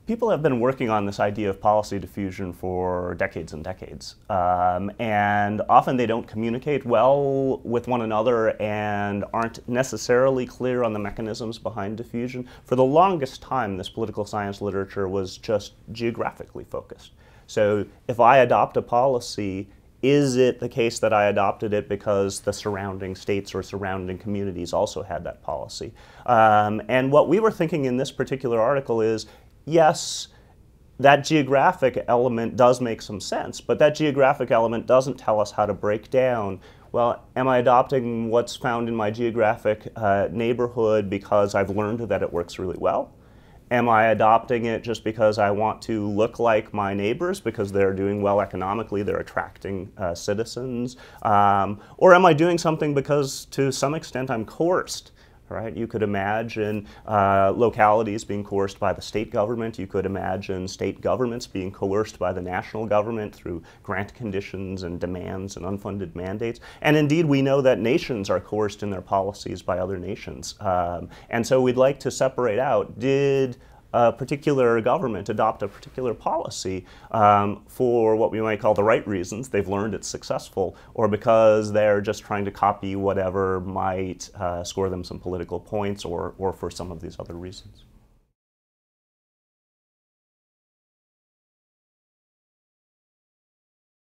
People have been working on this idea of policy diffusion for decades and decades. And often they don't communicate well with one another and aren't necessarily clear on the mechanisms behind diffusion. For the longest time, this political science literature was just geographically focused. So if I adopt a policy, is it the case that I adopted it because the surrounding states or surrounding communities also had that policy? And what we were thinking in this particular article is, yes, that geographic element does make some sense, but that geographic element doesn't tell us how to break down, well, am I adopting what's found in my geographic neighborhood because I've learned that it works really well? Am I adopting it just because I want to look like my neighbors because they're doing well economically, they're attracting citizens? Or am I doing something because to some extent I'm coerced? Right? You could imagine localities being coerced by the state government. You could imagine state governments being coerced by the national government through grant conditions and demands and unfunded mandates. And indeed, we know that nations are coerced in their policies by other nations. And so we'd like to separate out, did a particular government adopt a particular policy for what we might call the right reasons, they've learned it's successful, or because they're just trying to copy whatever might score them some political points, or for some of these other reasons.